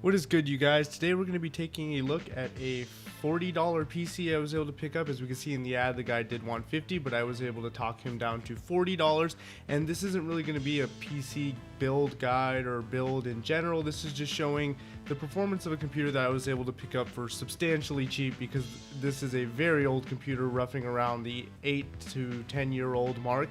What is good, you guys? Today we're going to be taking a look at a $40 PC I was able to pick up. As we can see in the ad, the guy did want $50, but I was able to talk him down to $40. And this isn't really going to be a PC build guide or build in general. This is just showing the performance of a computer that I was able to pick up for substantially cheap, because this is a very old computer, roughing around the 8 to 10 year old mark.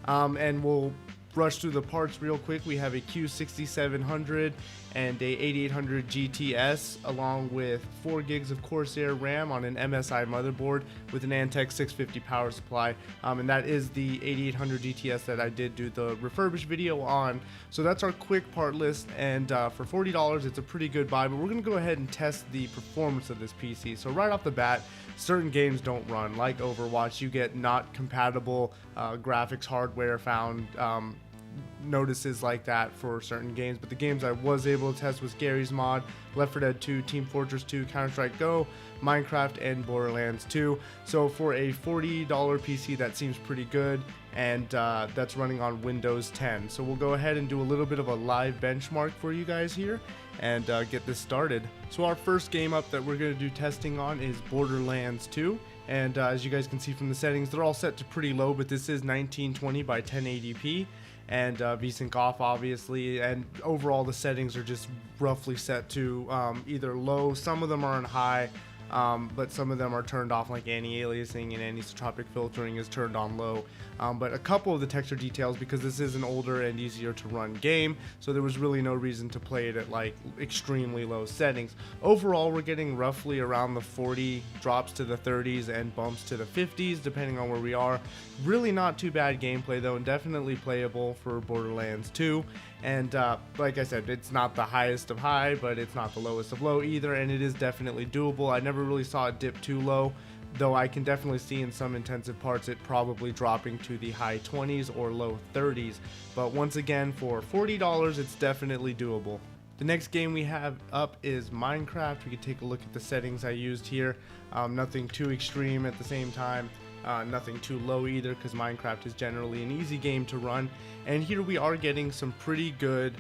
And we'll rush through the parts real quick. We have a Q6700 and a 8800 GTS, along with 4 gigs of Corsair RAM on an MSI motherboard with an Antech 650 power supply, and that is the 8800 GTS that I did do the refurbished video on. So that's our quick part list, and for $40 it's a pretty good buy. But we're gonna go ahead and test the performance of this PC. So right off the bat, certain games don't run, like Overwatch. You get not compatible graphics hardware found, notices like that for certain games. But the games I was able to test was Garry's Mod, Left 4 Dead 2, Team Fortress 2, Counter-Strike Go, Minecraft, and Borderlands 2. So for a $40 PC, that seems pretty good, and that's running on Windows 10. So we'll go ahead and do a little bit of a live benchmark for you guys here and get this started. So our first game up that we're going to do testing on is Borderlands 2. And as you guys can see from the settings, they're all set to pretty low, but this is 1920 by 1080p. And VSync off, obviously, and overall the settings are just roughly set to either low. Some of them are on high, but some of them are turned off, like anti-aliasing and anisotropic filtering is turned on low. But a couple of the texture details, because this is an older and easier to run game, so there was really no reason to play it at like extremely low settings. Overall, we're getting roughly around the 40, drops to the 30s and bumps to the 50s depending on where we are. Really not too bad gameplay though, and definitely playable for Borderlands 2. And like I said, it's not the highest of high, but it's not the lowest of low either, and it is definitely doable. I never really saw it dip too low, though I can definitely see in some intensive parts it probably dropping to the high 20s or low 30s. But once again, for $40, it's definitely doable. The next game we have up is Minecraft. We can take a look at the settings I used here. Nothing too extreme at the same time. Nothing too low either, because Minecraft is generally an easy game to run. And here we are getting some pretty good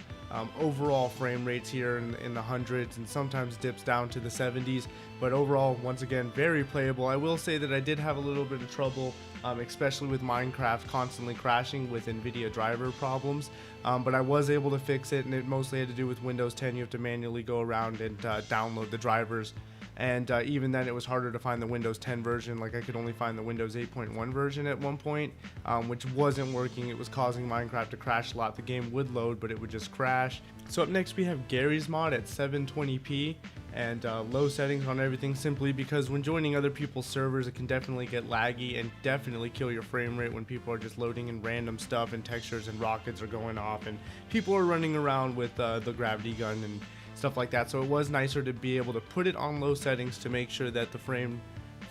overall frame rates here in the hundreds, and sometimes dips down to the 70s. But overall, once again, very playable. I will say that I did have a little bit of trouble, especially with Minecraft constantly crashing with NVIDIA driver problems. But I was able to fix it, and it mostly had to do with Windows 10. You have to manually go around and download the drivers. And even then, it was harder to find the Windows 10 version. Like, I could only find the Windows 8.1 version at one point, which wasn't working. It was causing Minecraft to crash a lot. The game would load, but it would just crash. So up next, we have Garry's Mod at 720p and low settings on everything, simply because when joining other people's servers, it can definitely get laggy and definitely kill your frame rate when people are just loading in random stuff and textures and rockets are going off and people are running around with the gravity gun and stuff like that. So it was nicer to be able to put it on low settings to make sure that the frame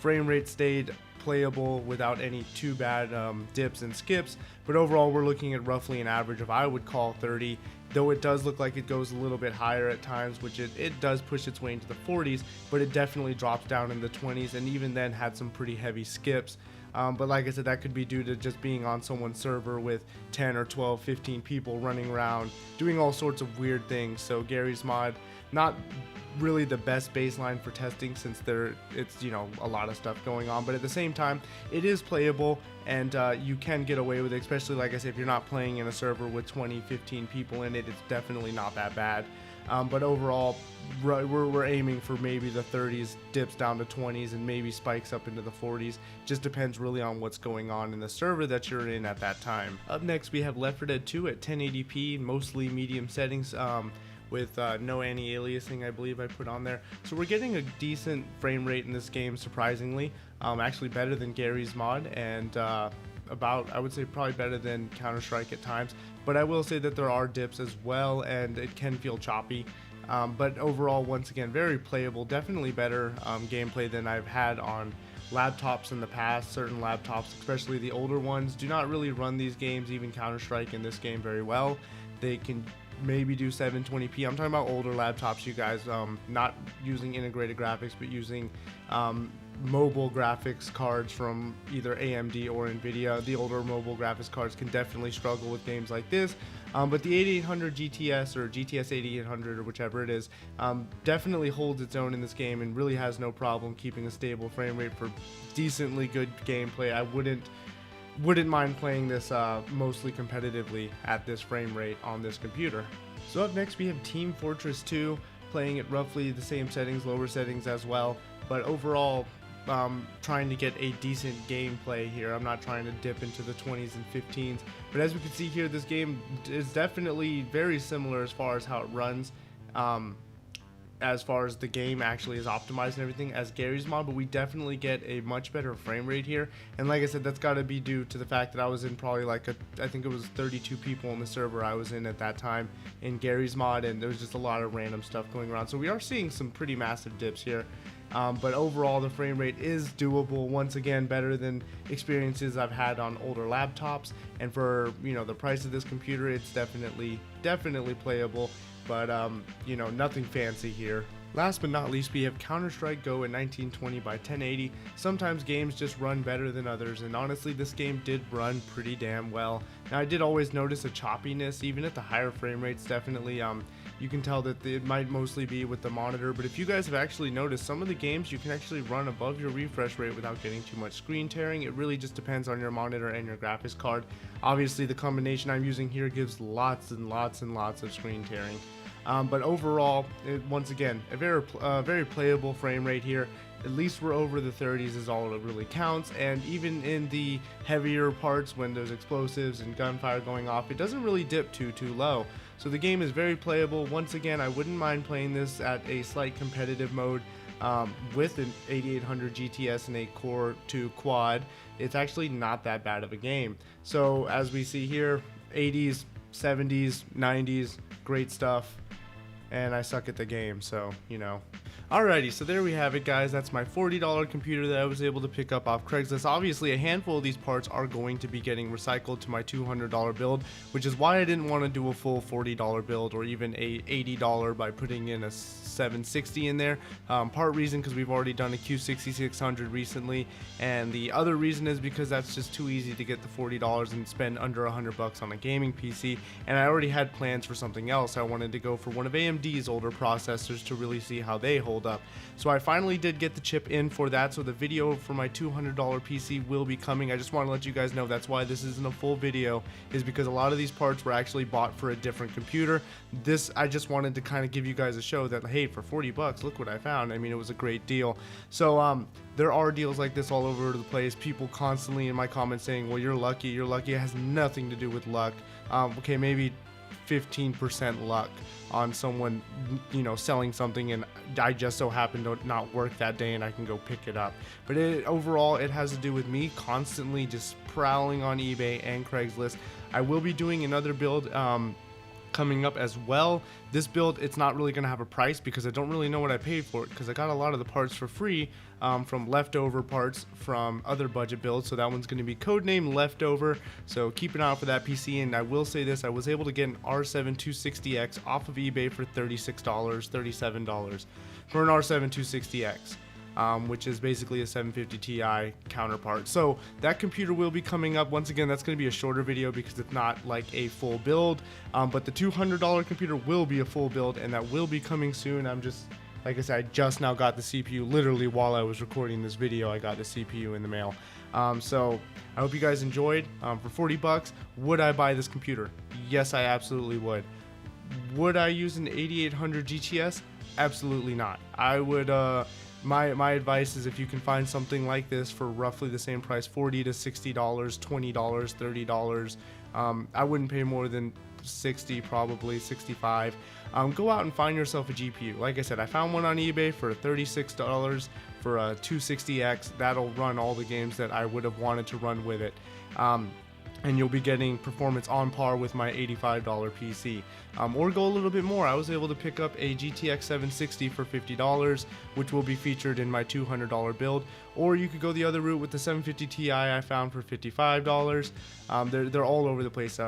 rate stayed playable without any too bad dips and skips. But overall, we're looking at roughly an average of, I would call, 30, though it does look like it goes a little bit higher at times, which it does push its way into the 40s, but it definitely drops down in the 20s, and even then had some pretty heavy skips. But like I said, that could be due to just being on someone's server with 10 or 12, 15 people running around doing all sorts of weird things. So Garry's Mod, not really the best baseline for testing, since it's, you know, a lot of stuff going on, but at the same time it is playable, and you can get away with it, especially, like I said, if you're not playing in a server with 20-15 people in it. It's definitely not that bad. But overall, we're aiming for maybe the 30s, dips down to 20s, and maybe spikes up into the 40s. Just depends really on what's going on in the server that you're in at that time. Up next, we have Left 4 Dead 2 at 1080p, mostly medium settings, with no anti-aliasing, I believe I put on there. So we're getting a decent frame rate in this game, surprisingly. Actually better than Garry's Mod, and I would say probably better than Counter-Strike at times. But I will say that there are dips as well, and it can feel choppy. But overall, once again, very playable. Definitely better gameplay than I've had on laptops in the past. Certain laptops, especially the older ones, do not really run these games, even Counter-Strike in this game, very well. They can maybe do 720p. I'm talking about older laptops, you guys, not using integrated graphics, but using mobile graphics cards from either AMD or Nvidia. The older mobile graphics cards can definitely struggle with games like this, but the 8800 GTS or GTS 8800 or whichever it is definitely holds its own in this game and really has no problem keeping a stable frame rate for decently good gameplay. I wouldn't mind playing this mostly competitively at this frame rate on this computer. So up next we have Team Fortress 2, playing at roughly the same settings, lower settings as well, but overall trying to get a decent gameplay here. I'm not trying to dip into the 20s and 15s, but as we can see here, this game is definitely very similar as far as how it runs, as far as the game actually is optimized and everything as Gary's mod, but we definitely get a much better frame rate here. And like I said, that's got to be due to the fact that I was in probably like I think it was 32 people on the server I was in at that time in Gary's mod, and there was just a lot of random stuff going around. So we are seeing some pretty massive dips here. But overall the frame rate is doable, once again better than experiences I've had on older laptops, and for the price of this computer, it's definitely playable, but nothing fancy here. Last but not least, we have Counter-Strike Go at 1920 by 1080. Sometimes games just run better than others, and honestly this game did run pretty damn well. Now I did always notice a choppiness even at the higher frame rates. Definitely you can tell that it might mostly be with the monitor, but if you guys have actually noticed, some of the games you can actually run above your refresh rate without getting too much screen tearing. It really just depends on your monitor and your graphics card. Obviously the combination I'm using here gives lots and lots and lots of screen tearing. But overall, once again, a very playable frame rate here. At least we're over the 30s is all that really counts, and even in the heavier parts when there's explosives and gunfire going off, it doesn't really dip too low. So the game is very playable. Once again, I wouldn't mind playing this at a slight competitive mode with an 8800 GTS and a Core 2 quad. It's actually not that bad of a game. So as we see here, 80s, 70s, 90s, great stuff. And I suck at the game, so Alrighty, so there we have it, guys. That's my $40 computer that I was able to pick up off Craigslist. Obviously, a handful of these parts are going to be getting recycled to my $200 build, which is why I didn't want to do a full $40 build or even a $80 by putting in a 760 in there. Part reason because we've already done a Q6600 recently, and the other reason is because that's just too easy to get the $40 and spend under $100 on a gaming PC, and I already had plans for something else. I wanted to go for one of AMD's older processors to really see how they hold up. So I finally did get the chip in for that, so the video for my $200 PC will be coming. I just want to let you guys know that's why this isn't a full video, is because a lot of these parts were actually bought for a different computer. This, I just wanted to kind of give you guys a show that, hey, for 40 bucks, look what I found. I mean, it was a great deal. So there are deals like this all over the place. People constantly in my comments saying, well, you're lucky, you're lucky. It has nothing to do with luck. Okay, maybe 15% luck on someone selling something, and I just so happen to not work that day and I can go pick it up. But overall it has to do with me constantly just prowling on eBay and Craigslist. I will be doing another build coming up as well. This build, it's not really going to have a price because I don't really know what I paid for it, because I got a lot of the parts for free from leftover parts from other budget builds. So that one's going to be codename Leftover, so keep an eye out for that PC. And I will say this, I was able to get an R7 260X off of eBay for $36, $37 for an R7 260X. Which is basically a 750 Ti counterpart. So that computer will be coming up. Once again, that's going to be a shorter video because it's not like a full build, but the $200 computer will be a full build, and that will be coming soon. Like I said, I just now got the CPU. Literally while I was recording this video, I got the CPU in the mail. So I hope you guys enjoyed. For 40 bucks, would I buy this computer? Yes, I absolutely would. Would I use an 8800 GTS? Absolutely not. I would my advice is, if you can find something like this for roughly the same price, $40 to $60, $20, $30, I wouldn't pay more than 60, probably 65. Go out and find yourself a GPU. Like I said, I found one on eBay for $36 for a 260X. That'll run all the games that I would have wanted to run with it. And you'll be getting performance on par with my $85 PC. Or go a little bit more. I was able to pick up a GTX 760 for $50, which will be featured in my $200 build. Or you could go the other route with the 750 Ti I found for $55. They're all over the place.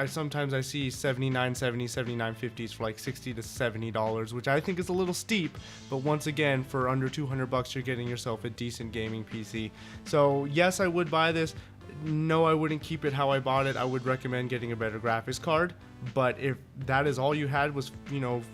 sometimes I see 79, 70, 79, 50s for like $60 to $70, which I think is a little steep, but once again, for under 200 bucks, you're getting yourself a decent gaming PC. So yes, I would buy this. No, I wouldn't keep it how I bought it. I would recommend getting a better graphics card. But if that is all you had was,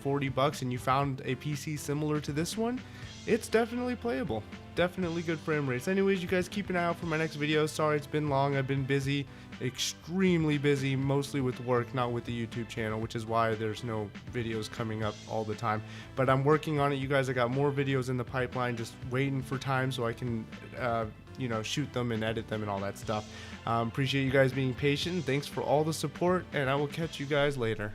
40 bucks and you found a PC similar to this one, it's definitely playable. Definitely good frame rates. Anyways, you guys keep an eye out for my next video. Sorry it's been long. I've been busy, extremely busy, mostly with work, not with the YouTube channel, which is why there's no videos coming up all the time. But I'm working on it, you guys. I got more videos in the pipeline, just waiting for time so I can shoot them and edit them and all that stuff. Appreciate you guys being patient. Thanks for all the support, and I will catch you guys later.